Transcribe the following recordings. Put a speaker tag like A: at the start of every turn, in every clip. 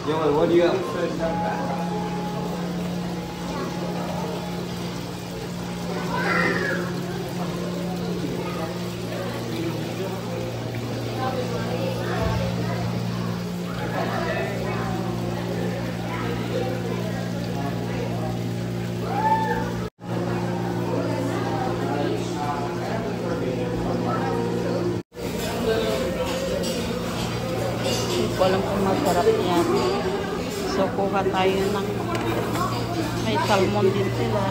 A: Joey, what do you got?
B: Walang kung masarap yan. So, kuha tayo ng may salmon din sila.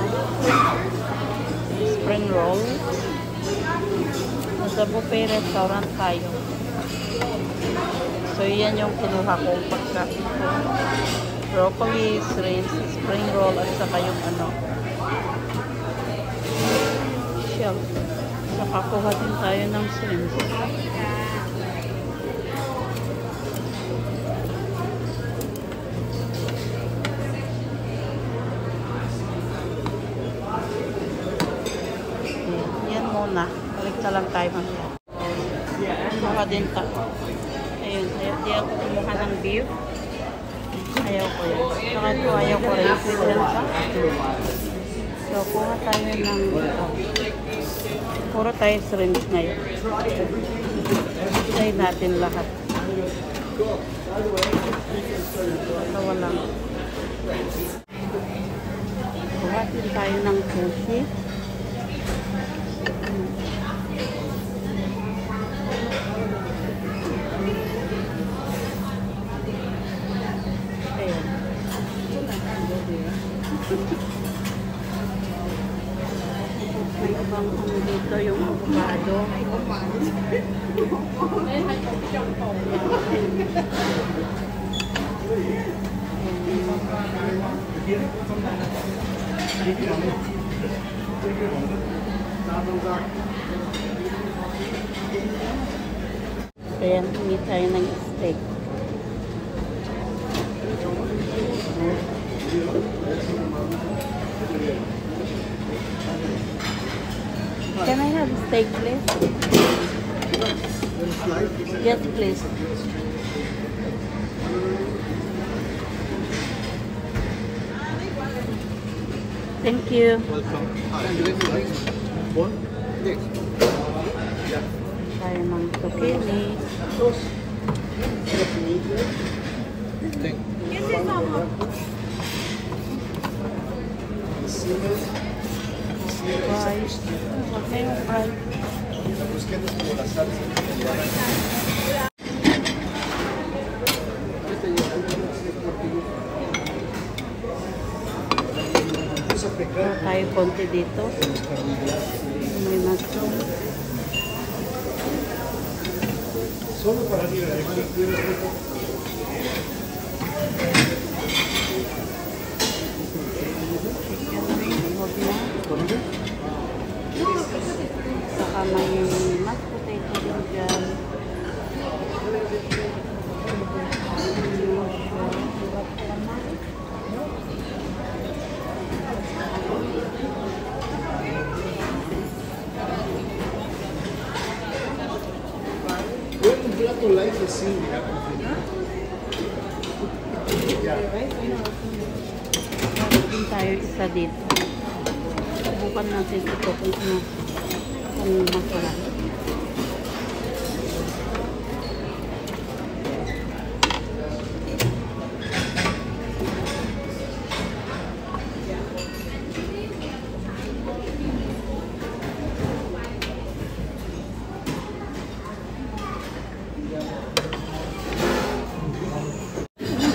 B: Spring roll. Nasa buffet restaurant tayo. So, yan yung kinuha kong pagkain ko. Broccoli, shrimp, spring roll, at saka yung shell. Saka kuha din tayo ng shrimp. Na. Balik na lang tayo mamaya. Kumuha din ta. Ayun. Di ako kumuha ng beef. Ayaw ko yan. Saka ito ayaw ko rin. Pwede lang sa. So, kuha tayo ng puro tayo shrimp ngayon. Try natin lahat. Ito walang. Kuha din tayo ng sushi. May ibang dito yung avocado. Ayan, hindi tayo ng steak. Can I have steak, please? Yes, please. Thank you.
A: Welcome.
C: One? Yes.
B: Tayo ng zucchini.
C: Thank
B: Fries. Huwag na yung fries. Tayo konti dito. May mushroom.
C: Solo para ir a
B: saka may mashed potato din dyan.
C: un plato light así,
B: Din tayo isa dito. Subukan natin ito kung masarap.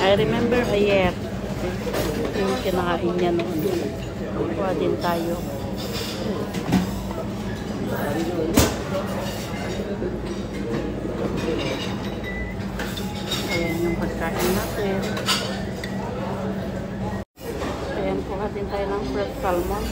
B: I remember ayer yung kinakain niya noon. Kuha din tayo. Ayan yung pagkain natin. Ayan, kuha din tayo ng fresh salmon.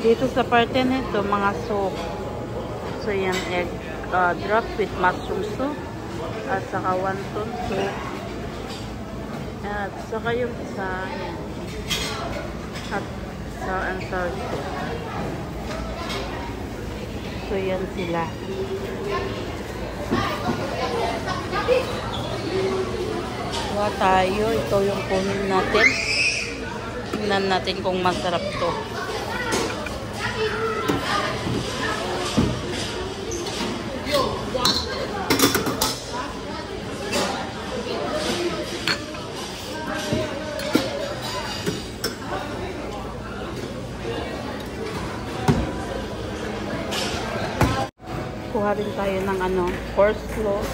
B: Dito sa parte nito, mga soup. So, yan, egg drop with mushroom soup. At saka wonton soup. At saka yung isa, yan. At sour and sour soup. So, yan sila. Kuha tayo. Ito yung kunin natin. Tingnan natin kung masarap to. Kuha rin tayo ng coleslaw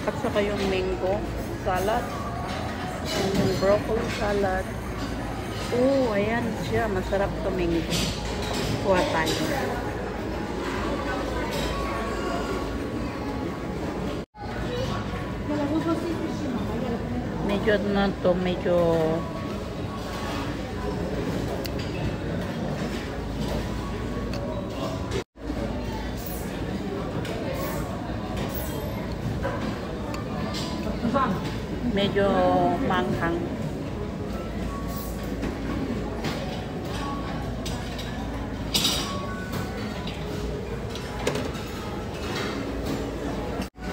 B: at saka yung mango salad and yung broccoli salad. Oh, ayan siya, masarap to mango. Kuha tayo. Medyo medyo manghang.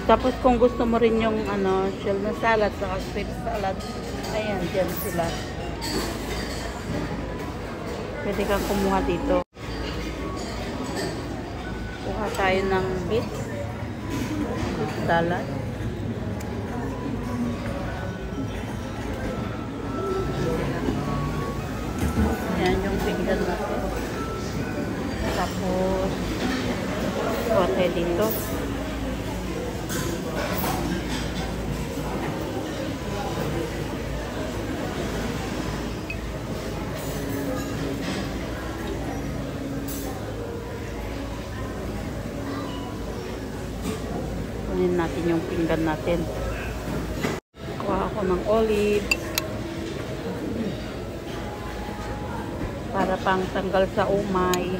B: Tapos kung gusto mo rin yung shell na salad saka sweet salad, ayan, dyan sila. Pwede kang kumuha dito. Kuha tayo ng beet salad. Ayan yung pinggan natin. Tapos kuha tayo dito. Kunin natin yung pinggan natin. Kuha ako ng olives. Para pang tanggal sa umay.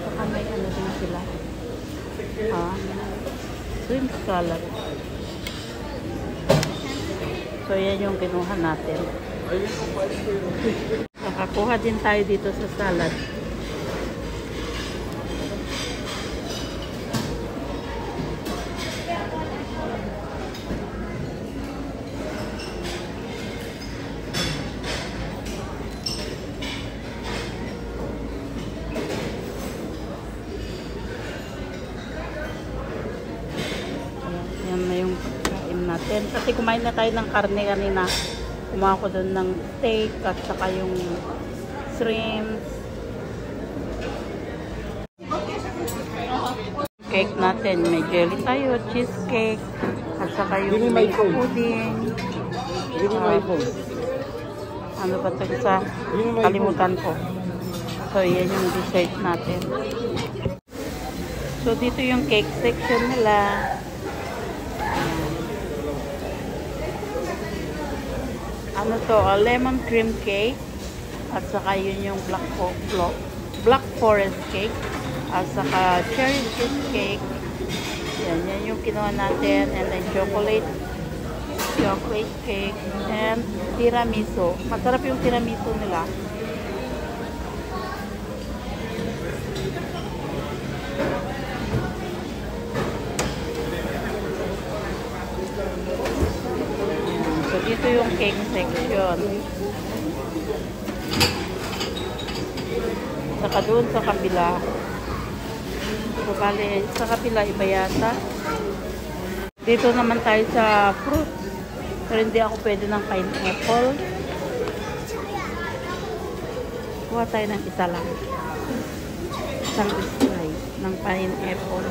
B: Saka may din sila. Shrimp salad. So yan yung kinuha natin. Nakakuha din tayo dito sa salad. Yan na yung pagkain natin. Kasi kumain na tayo ng karne kanina. Kumuha ko doon ng steak at saka yung shrimp. Cake natin. May jelly tayo, cheesecake. At saka yung pudding. Ano ba ito sa kalimutan ko. So, yan yung dessert natin. So, dito yung cake section nila. Ano to? Lemon cream cake. At saka yun yung black forest cake. At saka cherry cheesecake. Yan yung kinuha natin. And then chocolate cake. And tiramisu. Masarap yung tiramisu nila. So, dito yung cake section. Saka doon sa kabila. So, bali, sa kabila iba yata. Dito naman tayo sa fruit. Pero hindi ako pwede ng pineapple. Kuha tayo ng isa lang. Isang slice ng pineapple.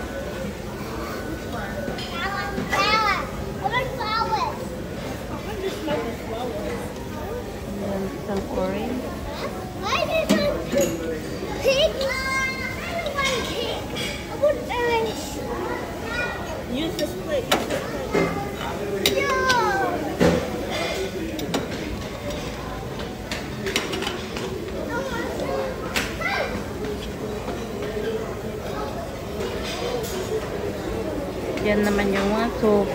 B: Ayan, isang orange.
A: Why did you pick? I don't want cake. I want orange.
B: Use the split. Ayan naman yung mga soup.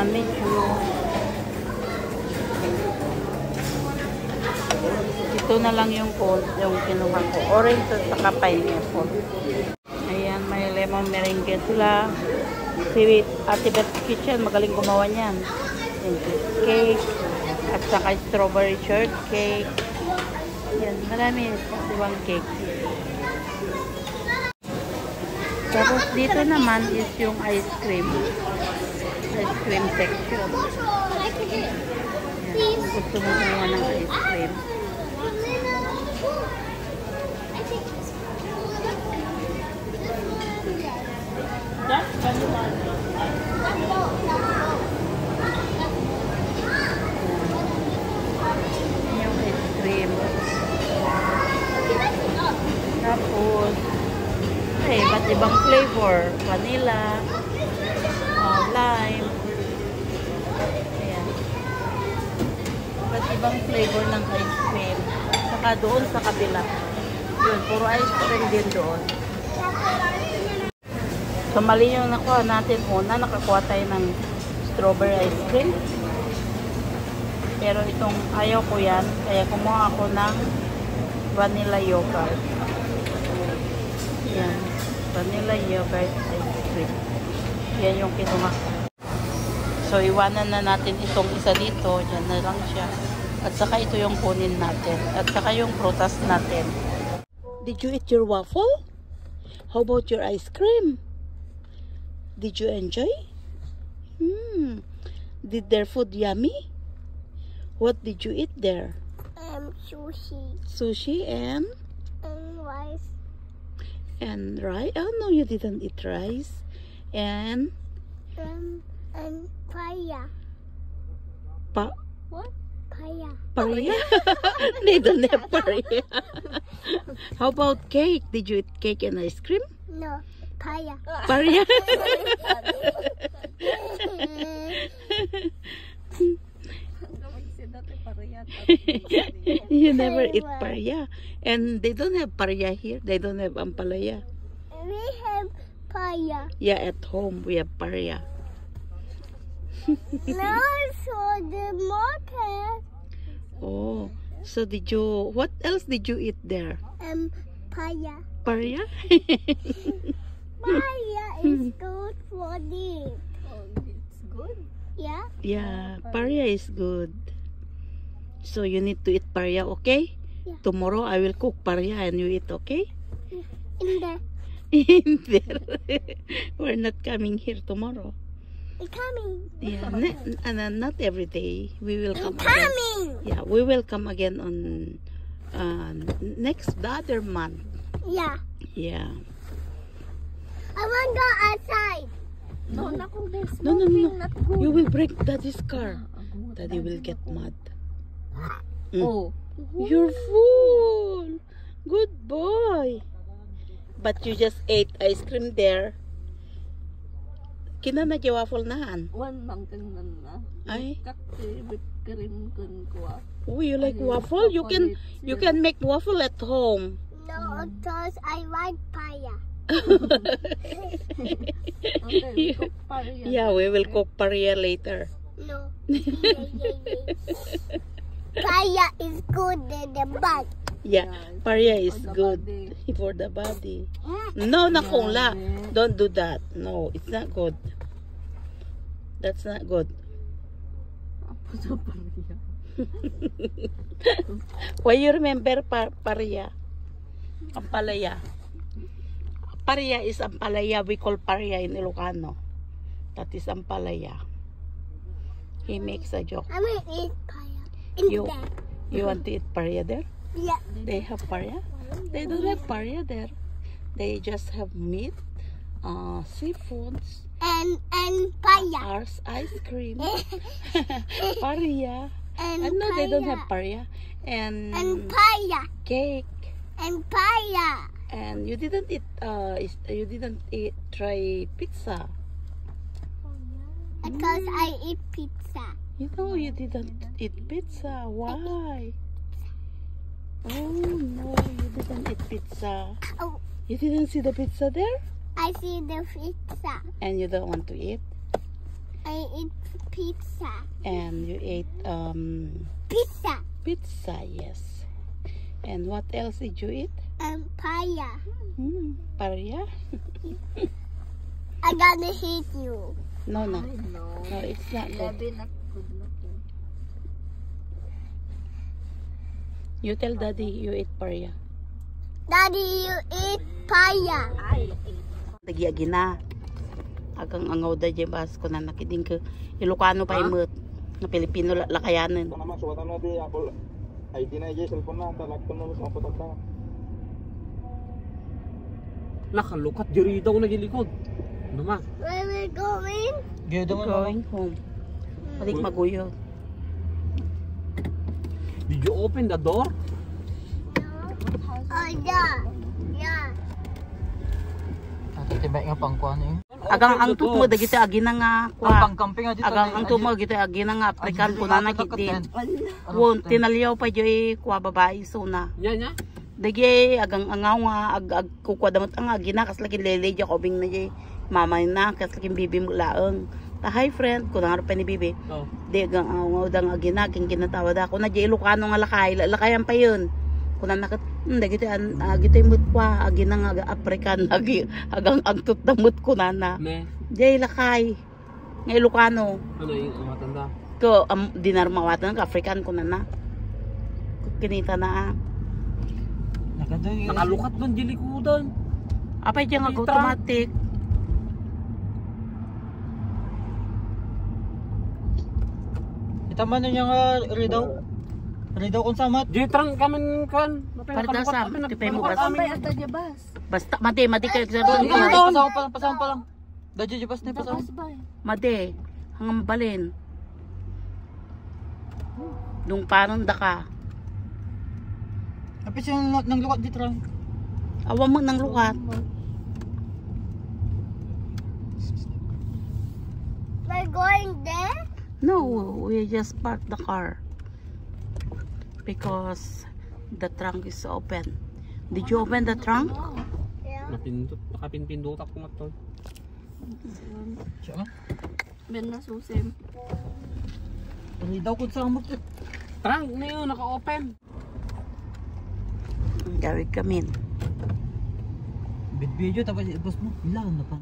B: Medyo ito na lang yung kinuha ko. Orange at saka pineapple. Ayan, may lemon meringue sila. Si Ate Beth's Kitchen, magaling gumawa niyan. Cake at saka strawberry shortcake. Yan, marami ibang cake. Tapos dito naman is yung ice cream. Ice cream section. Yan, gusto mo kumuha ng ice cream. That's vanilla. Yung ice cream. Tapos, iba't ibang flavor. Vanilla, lime. Ayan. Iba't ibang flavor ng ice cream. Saka doon sa kabila. Yun, puro ice cream din doon. So, mali yung nakuha natin una. Nakakuha tayo ng strawberry ice cream. Pero itong ayaw ko yan. Kaya kumuha ako ng vanilla yogurt. Yan. Vanilla yogurt ice cream. Yan yung kinuha ko. So, iwanan na natin itong isa dito. Diyan na lang siya. At saka ito yung kunin natin. At saka yung prutas natin. Did you eat your waffle? How about your ice cream? Did you enjoy? Did their food yummy? What did you eat there?
A: Sushi.
B: Sushi and
A: Rice.
B: and rice. Oh no, you didn't eat rice. And
A: Paya.
B: what?
A: Paya.
B: Paria? They don't have paria. How about cake? Did you eat cake and ice cream?
A: No. Paya.
B: Paria? You never eat paria. And they don't have paria here. They don't have ampalaya.
A: We have paya.
B: Yeah, at home we have paria.
A: No, so the market.
B: Oh, so did you, what else did you eat there?
A: Paya.
B: Paria?
A: Paya is good for this. Oh, it's good? Yeah?
B: Yeah, paria is good. So you need to eat paria, okay?
A: Yeah.
B: Tomorrow I will cook paria and you eat, okay?
A: In the
B: In there. We're not coming here tomorrow.
A: it's coming.
B: Yeah, not every day. We will come
A: It's
B: again.
A: coming.
B: Yeah, we will come again on the other month.
A: Yeah.
B: Yeah.
A: I want to go outside.
B: No, no. You will break Daddy's car. Daddy will get mad.
D: Oh.
B: You're full. Good boy. But you just ate ice cream there. Kinana waffle nahan.
D: One mountain na.
B: Ay.
D: Kakti whipped cream kun kuha.
B: Oh, you like waffle? You can make waffle at home.
A: No, because I want paya.
D: Okay, we cook paria.
B: Yeah, we will cook paria later.
A: No. Paya is good in the butt.
B: Yeah, paria is
D: For the
B: good
D: body.
B: for the body. No, nakongla. Don't do that. No, it's not good. That's not good.
D: Apo sa paria.
B: Why you remember paria? Ampalaya. Paria is ampalaya. We call paria in Ilocano. That is ampalaya. He makes a joke.
A: I will eat paya. In
B: You,
A: there.
B: you want to eat paria there?
A: Yeah.
B: They have paria? They don't have paria there. They just have meat, seafoods,
A: And paya.
B: ours ice cream, paria.
A: And
B: No, they don't
A: paya.
B: have paria.
A: And
B: And
A: paya.
B: cake.
A: And paya.
B: And you didn't eat try pizza.
A: Because I eat pizza.
B: You know you didn't eat pizza. Why? Oh no, you didn't eat pizza.
A: Oh,
B: You didn't see the pizza there?
A: I see the pizza.
B: And you don't want to eat?
A: I eat pizza.
B: And you ate
A: Pizza.
B: pizza, yes. And what else did you eat?
A: Paya.
B: Paria?
A: I gonna hit you.
B: No, no.
D: No.
B: No, it's not good.
D: Labi not good looking.
B: You tell daddy you eat paria.
A: Daddy, you eat paya.
B: Nagyagi na. Agang angaw da dyan bas ko na nakiding ka. Ilocano pa imot. Na Pilipino lakayanan.
E: Ito naman, suwatan na di ako. ID na dyan, cellphone na. Talak ko na sa patak na.
F: Nakalukat diri daw na gilikod. Ano ma?
A: Where we going?
B: Going home. Balik maguyod.
F: Did you open the door?
A: Oh, yeah. Yeah.
C: Titibay nga pangkuhan eh.
B: Agang ang tut mo dagiti agina nga kwa.
C: Pangkamping nga dito.
B: Agang ang tut mo dagiti agina nga African ko na nakidin. Won tinaliyaw pa joy kwa babae suna.
F: Nya.
B: Dagi agang angaw nga ag kukwa damot ang agina kas lagi lele ja kobing na jay mama na kas lagi bibi mo laeng. Hi friend, ko na pa ni bibi.
F: Oh.
B: Di agang angaw dang agina king ginatawad ako na jay Ilocano nga lakayan pa yun. Kuna nakat dagiti giti mut kwa agina nga African agang agtut damot ko na.
F: Ne.
B: Jay lakay. Nga Ilocano.
F: Ano yung matanda?
B: Ko dinar mawatan ka African ko na. Kinita na.
F: Nakalukat doon gilikudan.
B: Apa dyan nga automatic.
C: Itaman niya nga Ridaw kung samat.
F: Jitran kami kan.
B: Pardasam, tipay mo bas.
D: Tambay at dadya bas.
B: Basta made kayo sa
C: Pasang pa lang. Dadyo jibas na pasang.
D: Bas ba?
B: made hanggang balin. Dung parang daka.
C: Kapit siya nang lukat dito lang.
B: Awa mo nang lukat.
A: We're going there?
B: No, we just park the car. Because the trunk is open. Did you open the trunk?
A: Yeah.
F: Nakapinpindot ako nga to.
C: Siya nga.
D: Ben na susim.
C: Ridaw kung samat.
F: Trunk na yun, naka-open.
B: Gawin kami.
C: Video tapos ibos mo. Ilan na pa.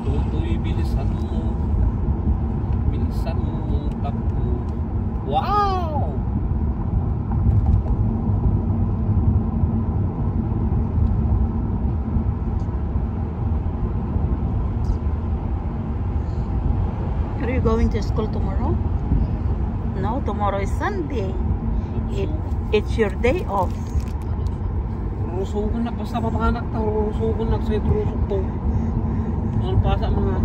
F: Tutoy, bilisan mo. Bilisan mo. Takbo. Wow!
B: Are you going to school tomorrow? No, tomorrow is Sunday. It's your day off.
F: Rusugan na. Basta papanganak na. Rusugan na. Sa itrusok to. Ang pasa mga.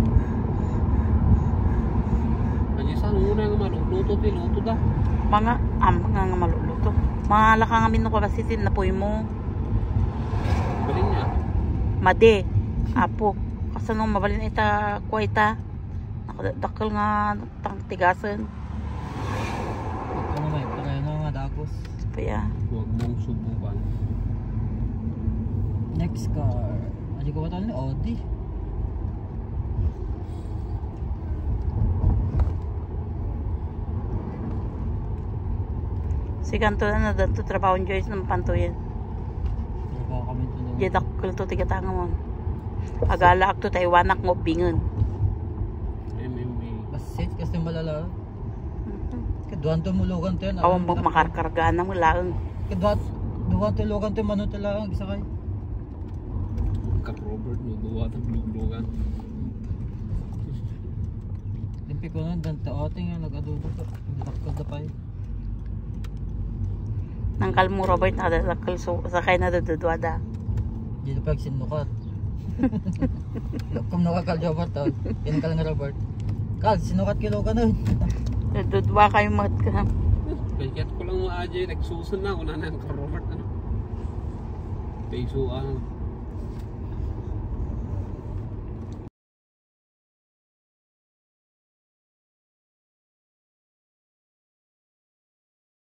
F: Anyisan, una nga maluluto. Tiluto da.
B: Mga nga maluluto. Mga laka nga minu ka basitin na puy mo.
F: Balin niya.
B: Made. Apo. Kasanong mabalin ita kwa ita. Nakadakal nga tang tigasan.
C: Ano may pareno nga dagos.
B: Kaya.
F: Huwag mong subukan.
C: Next car. Ano ko ba ito? Audi.
B: Si kanto na danto trabaho ng Joyce ng pantuyan.
C: Trabaho kami ito na.
B: Jadakal to tigatanga mo. Agala ak to Taiwanak mo bingon.
F: MMA.
C: Basit kasi malala. Kaduan to mulugan to yan.
B: Awang makarkargaan na mo laang.
C: Kaduan to lugan to mano to lang. Isa kayo.
F: Ka Robert no duwa ta bluglugan.
C: Limpi ko na dante oting nga nag-adudo to. Nagdakad na pa eh.
B: Nangkal mo Robert nakadakal sakay na dududwada.
C: Dito pag sinukat. Kung nakakal Robert to. Yan ka lang Robert. Kal, sinukat kilo ka nun.
B: Dududwa kayo mat ka.
F: Kaya ko lang mo AJ nagsusun na. Una na ka Robert ano. Peso